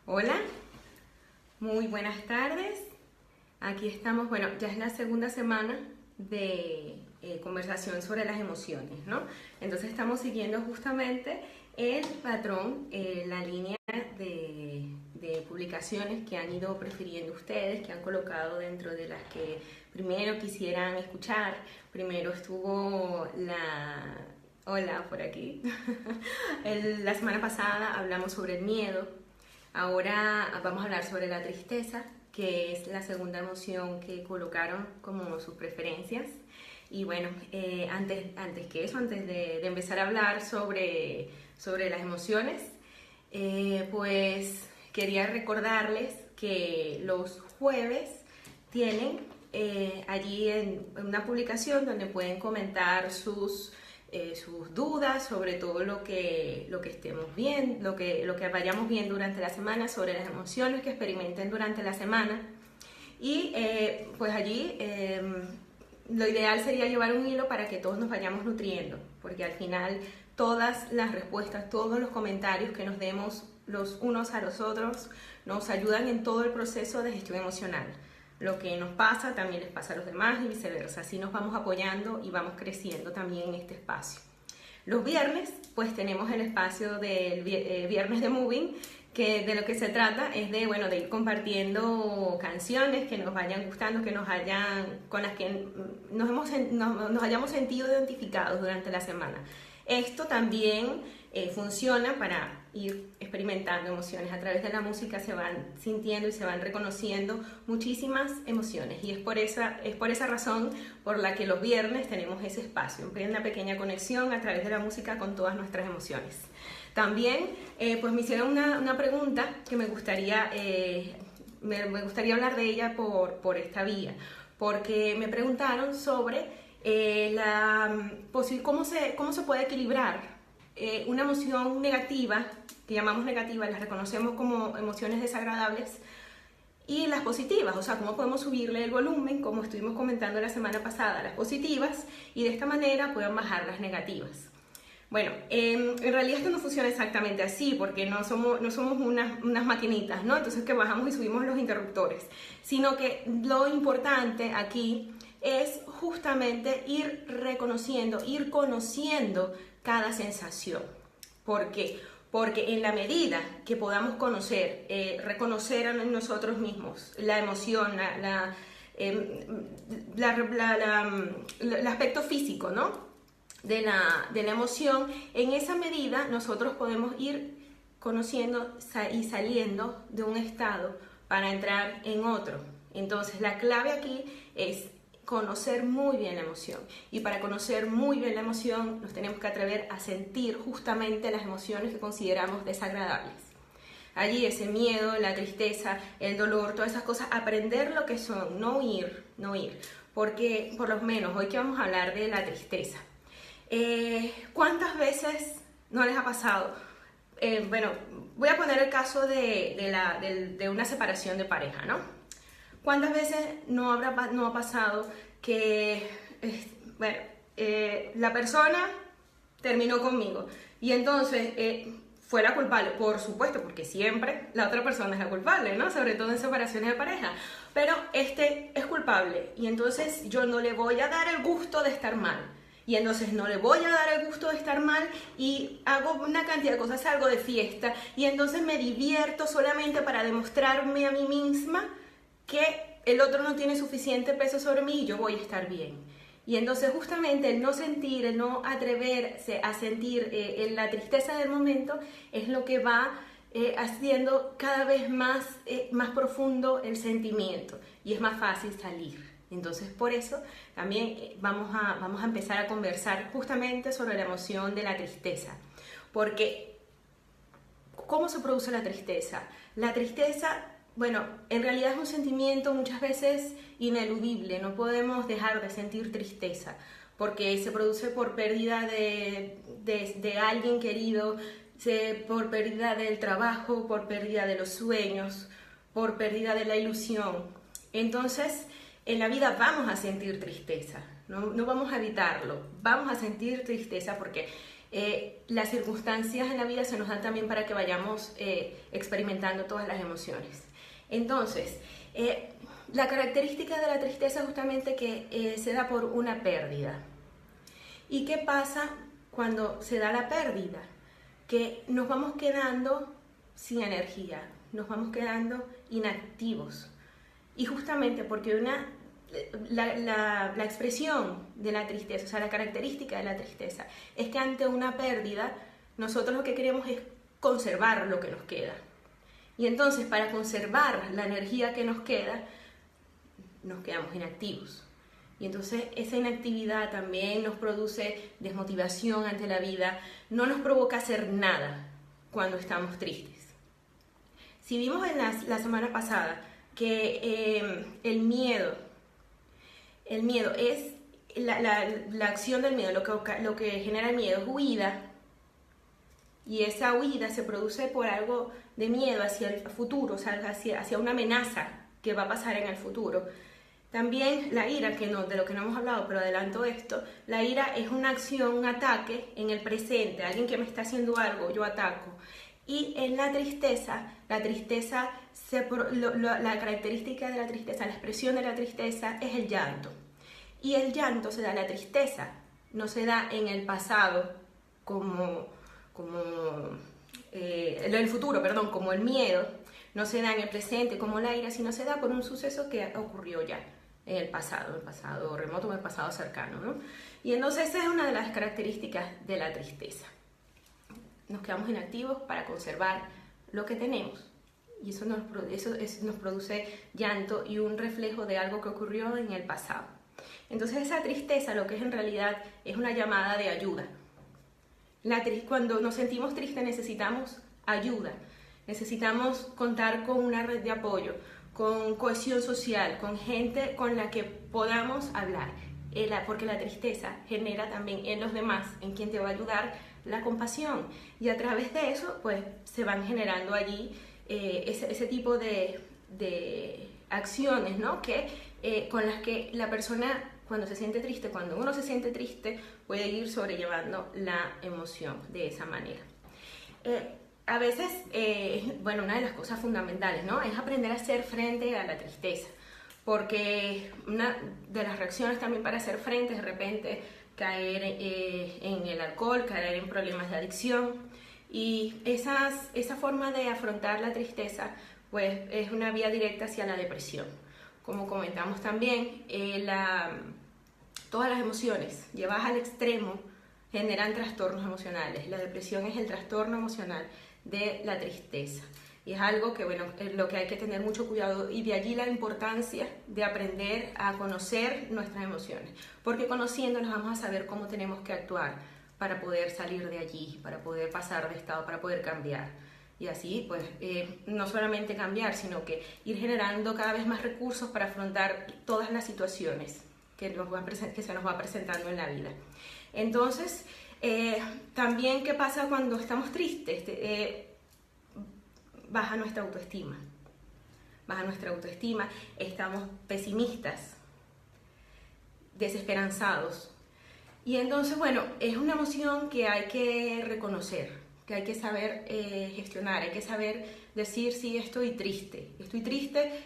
Hola, muy buenas tardes. Aquí estamos, bueno, ya es la segunda semana de conversación sobre las emociones, ¿no? Entonces estamos siguiendo justamente el patrón, la línea de publicaciones que han ido prefiriendo ustedes, que han colocado dentro de las que primero quisieran escuchar. Primero estuvo la... Hola, por aquí. La semana pasada hablamos sobre el miedo. Ahora vamos a hablar sobre la tristeza, que es la segunda emoción que colocaron como sus preferencias. Y bueno, antes de empezar a hablar sobre las emociones, pues quería recordarles que los jueves tienen allí en una publicación donde pueden comentar sus dudas sobre todo lo que estemos viendo, lo que vayamos viendo durante la semana, sobre las emociones que experimenten durante la semana. Y pues allí lo ideal sería llevar un hilo para que todos nos vayamos nutriendo, porque al final todas las respuestas, todos los comentarios que nos demos los unos a los otros nos ayudan en todo el proceso de gestión emocional. Lo que nos pasa también les pasa a los demás y viceversa. Así nos vamos apoyando y vamos creciendo también en este espacio. Los viernes, pues tenemos el espacio del viernes de Moving, que de lo que se trata es de, bueno, de ir compartiendo canciones que nos vayan gustando, con las que nos hayamos sentido identificados durante la semana. Esto también funciona para ir experimentando emociones. A través de la música se van sintiendo y se van reconociendo muchísimas emociones, y es por esa razón por la que los viernes tenemos ese espacio, una pequeña conexión a través de la música con todas nuestras emociones. También pues me hicieron una pregunta que me gustaría hablar de ella por esta vía, porque me preguntaron sobre cómo se puede equilibrar una emoción negativa, que llamamos negativa, las reconocemos como emociones desagradables, y las positivas, o sea, cómo podemos subirle el volumen, como estuvimos comentando la semana pasada, las positivas, y de esta manera puedan bajar las negativas. Bueno, en realidad esto no funciona exactamente así, porque no somos unas maquinitas, ¿no? Entonces que bajamos y subimos los interruptores, sino que lo importante aquí es justamente ir reconociendo, ir conociendo cada sensación. ¿Por qué? Porque en la medida que podamos reconocer en nosotros mismos la emoción, el aspecto físico, ¿no?, de la emoción, en esa medida nosotros podemos ir conociendo y saliendo de un estado para entrar en otro. Entonces la clave aquí es conocer muy bien la emoción, y para conocer muy bien la emoción nos tenemos que atrever a sentir justamente las emociones que consideramos desagradables. Allí ese miedo, la tristeza, el dolor, todas esas cosas, aprender lo que son, no huir, porque por lo menos hoy que vamos a hablar de la tristeza, ¿cuántas veces no les ha pasado? Bueno, voy a poner el caso de una separación de pareja, ¿no? ¿Cuántas veces no ha pasado que, la persona terminó conmigo y entonces fue la culpable? Por supuesto, porque siempre la otra persona es la culpable, ¿no? Sobre todo en separaciones de pareja. Pero este es culpable y entonces yo no le voy a dar el gusto de estar mal. Y entonces no le voy a dar el gusto de estar mal y hago una cantidad de cosas, salgo de fiesta y entonces me divierto solamente para demostrarme a mí misma que el otro no tiene suficiente peso sobre mí y yo voy a estar bien. Y entonces justamente el no sentir, el no atreverse a sentir la tristeza del momento es lo que va haciendo cada vez más profundo el sentimiento y es más fácil salir. Entonces por eso también vamos a empezar a conversar justamente sobre la emoción de la tristeza. Porque ¿cómo se produce la tristeza? La tristeza, bueno, en realidad es un sentimiento muchas veces ineludible. No podemos dejar de sentir tristeza porque se produce por pérdida de alguien querido, por pérdida del trabajo, por pérdida de los sueños, por pérdida de la ilusión. Entonces en la vida vamos a sentir tristeza, no vamos a evitarlo, vamos a sentir tristeza porque Las circunstancias en la vida se nos dan también para que vayamos experimentando todas las emociones. Entonces, la característica de la tristeza es justamente que se da por una pérdida. ¿Y qué pasa cuando se da la pérdida? Que nos vamos quedando sin energía, nos vamos quedando inactivos. Y justamente porque la expresión de la tristeza, o sea, la característica de la tristeza, es que ante una pérdida, nosotros lo que queremos es conservar lo que nos queda. Y entonces, para conservar la energía que nos queda, nos quedamos inactivos. Y entonces esa inactividad también nos produce desmotivación ante la vida, no nos provoca hacer nada cuando estamos tristes. Si vimos en la semana pasada que el miedo es la acción del miedo, lo que genera el miedo es huida, y esa huida se produce por algo de miedo hacia el futuro, o sea, hacia una amenaza que va a pasar en el futuro. También la ira, de lo que no hemos hablado, pero adelanto esto, la ira es una acción, un ataque en el presente, alguien que me está haciendo algo, yo ataco. Y en la tristeza la característica de la tristeza, la expresión de la tristeza es el llanto. Y el llanto se da, la tristeza no se da en el pasado en el futuro, como el miedo, no se da en el presente como la ira, sino se da por un suceso que ocurrió ya en el pasado remoto o en el pasado cercano, ¿no? Y entonces esa es una de las características de la tristeza. Nos quedamos inactivos para conservar lo que tenemos, y eso nos produce llanto y un reflejo de algo que ocurrió en el pasado. Entonces esa tristeza lo que es en realidad es una llamada de ayuda. Cuando nos sentimos tristes necesitamos ayuda, necesitamos contar con una red de apoyo, con cohesión social, con gente con la que podamos hablar, porque la tristeza genera también en los demás, en quien te va a ayudar, la compasión, y a través de eso pues se van generando allí ese tipo de acciones, ¿no? Con las que la persona cuando uno se siente triste puede ir sobrellevando la emoción de esa manera. A veces, una de las cosas fundamentales, ¿no?, es aprender a hacer frente a la tristeza, porque una de las reacciones también para hacer frente es de repente caer en el alcohol, caer en problemas de adicción, y esa forma de afrontar la tristeza pues es una vía directa hacia la depresión. Como comentamos también, todas las emociones llevadas al extremo generan trastornos emocionales. La depresión es el trastorno emocional de la tristeza. Y es algo que, es lo que hay que tener mucho cuidado, y de allí la importancia de aprender a conocer nuestras emociones, porque conociéndolas vamos a saber cómo tenemos que actuar para poder salir de allí, para poder pasar de estado, para poder cambiar. Y así, pues, no solamente cambiar, sino que ir generando cada vez más recursos para afrontar todas las situaciones que se nos va presentando en la vida. Entonces, también, ¿qué pasa cuando estamos tristes? Baja nuestra autoestima, estamos pesimistas, desesperanzados. Y entonces, es una emoción que hay que reconocer, que hay que saber gestionar, hay que saber decir sí, estoy triste,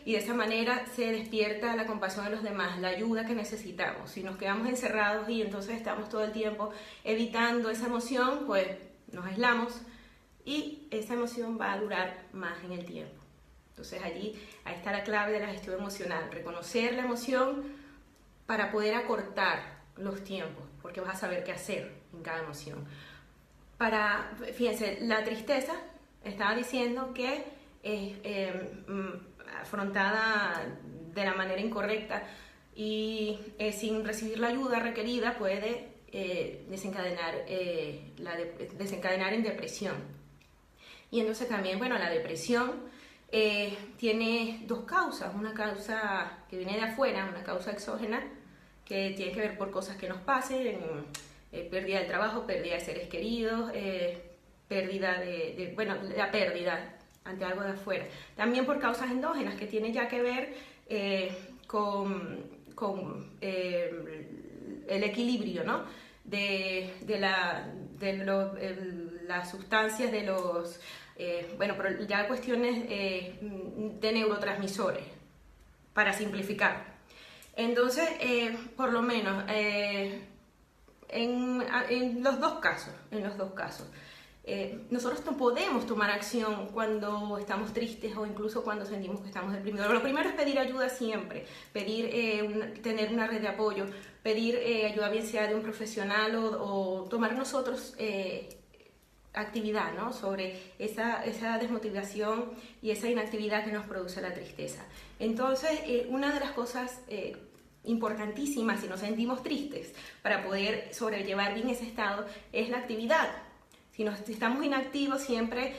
y de esa manera se despierta la compasión de los demás, la ayuda que necesitamos. Si nos quedamos encerrados y entonces estamos todo el tiempo evitando esa emoción, pues nos aislamos, y esa emoción va a durar más en el tiempo. Entonces ahí está la clave de la gestión emocional, reconocer la emoción para poder acortar los tiempos, porque vas a saber qué hacer en cada emoción. Fíjense, la tristeza, estaba diciendo que afrontada de la manera incorrecta y sin recibir la ayuda requerida puede desencadenar en depresión. Y entonces también, la depresión tiene dos causas, una causa que viene de afuera, una causa exógena, que tiene que ver por cosas que nos pasen, pérdida del trabajo, pérdida de seres queridos, la pérdida ante algo de afuera. También por causas endógenas, que tienen ya que ver con el equilibrio, ¿no?, las sustancias de los, bueno, pero ya cuestiones de neurotransmisores, para simplificar. Entonces, por lo menos, en los dos casos, nosotros no podemos tomar acción cuando estamos tristes o incluso cuando sentimos que estamos deprimidos. Lo primero es pedir ayuda siempre, tener una red de apoyo, pedir ayuda bien sea de un profesional o tomar nosotros actividad, ¿no?, sobre esa desmotivación y esa inactividad que nos produce la tristeza. Entonces, una de las cosas importantísimas si nos sentimos tristes para poder sobrellevar bien ese estado es la actividad. Si estamos inactivos, siempre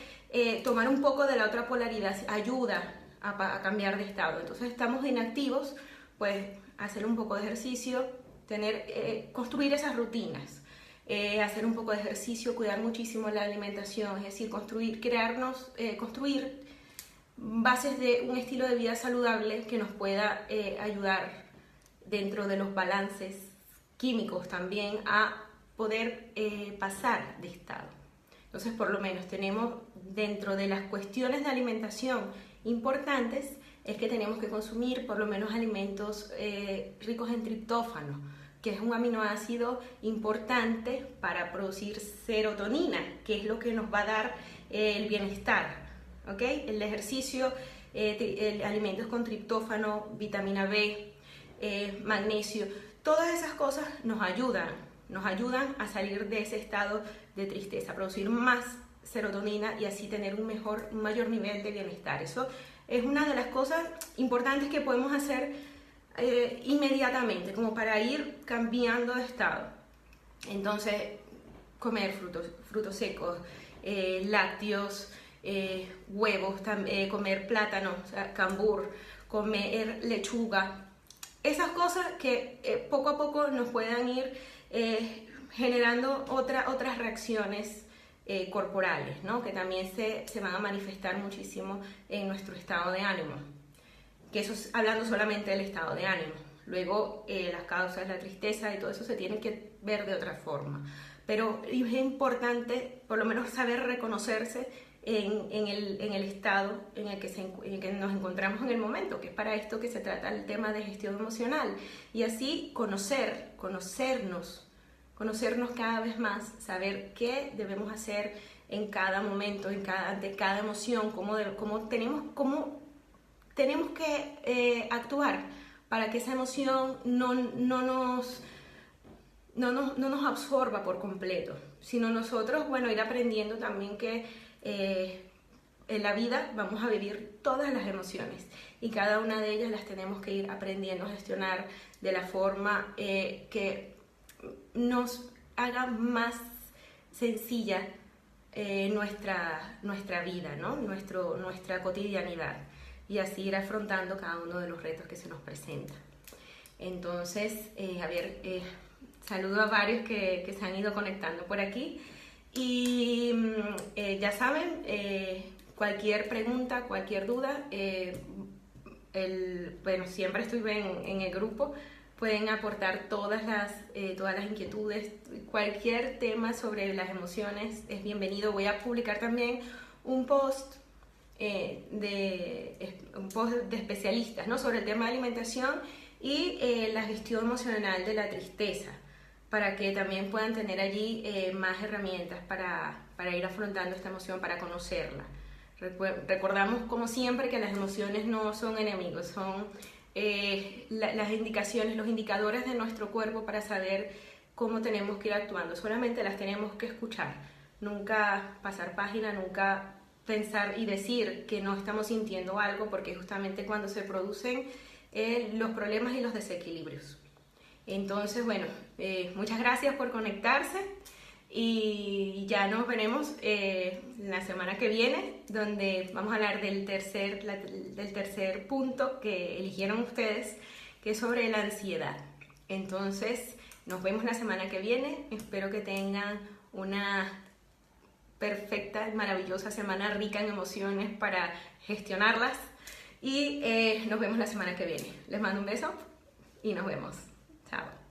tomar un poco de la otra polaridad ayuda a cambiar de estado. Entonces, estamos inactivos, pues hacer un poco de ejercicio, construir esas rutinas. Hacer un poco de ejercicio, cuidar muchísimo la alimentación, es decir, construir bases de un estilo de vida saludable que nos pueda ayudar dentro de los balances químicos también a poder pasar de estado. Entonces, por lo menos tenemos dentro de las cuestiones de alimentación importantes es que tenemos que consumir por lo menos alimentos ricos en triptófano, que es un aminoácido importante para producir serotonina, que es lo que nos va a dar el bienestar, ¿ok? El ejercicio, alimentos con triptófano, vitamina B, magnesio, todas esas cosas nos ayudan a salir de ese estado de tristeza, a producir más serotonina y así tener un mayor nivel de bienestar. Eso es una de las cosas importantes que podemos hacer inmediatamente, como para ir cambiando de estado. Entonces, comer frutos secos, lácteos, huevos, comer plátano, o sea, cambur, comer lechuga, esas cosas que poco a poco nos puedan ir generando otras reacciones corporales, ¿no?, que también se van a manifestar muchísimo en nuestro estado de ánimo. Que eso es hablando solamente del estado de ánimo. Luego las causas, la tristeza y todo eso se tienen que ver de otra forma. Pero es importante por lo menos saber reconocerse en el estado en el que nos encontramos en el momento, que es para esto que se trata el tema de gestión emocional. Y así conocernos cada vez más, saber qué debemos hacer en cada momento, ante cada emoción, cómo tenemos que actuar para que esa emoción no nos absorba por completo, sino nosotros, bueno, ir aprendiendo también que en la vida vamos a vivir todas las emociones y cada una de ellas las tenemos que ir aprendiendo a gestionar de la forma que nos haga más sencilla nuestra vida, ¿no?, nuestra cotidianidad, y así ir afrontando cada uno de los retos que se nos presentan. Entonces, saludo a varios que se han ido conectando por aquí y ya saben, cualquier pregunta, cualquier duda, bueno, siempre estoy en el grupo, pueden aportar todas las inquietudes, cualquier tema sobre las emociones es bienvenido. Voy a publicar también un post de especialistas, ¿no?, sobre el tema de alimentación y la gestión emocional de la tristeza, para que también puedan tener allí más herramientas para ir afrontando esta emoción, para conocerla. Recordamos, como siempre, que las emociones no son enemigos, son las indicaciones, los indicadores de nuestro cuerpo para saber cómo tenemos que ir actuando. Solamente las tenemos que escuchar, nunca pasar página, nunca pensar y decir que no estamos sintiendo algo, porque justamente cuando se producen los problemas y los desequilibrios. Entonces, bueno, muchas gracias por conectarse y ya nos veremos la semana que viene, donde vamos a hablar del tercer punto que eligieron ustedes, que es sobre la ansiedad. Entonces, nos vemos la semana que viene. Espero que tengan una perfecta y maravillosa semana rica en emociones para gestionarlas y nos vemos la semana que viene. Les mando un beso y nos vemos. Chao.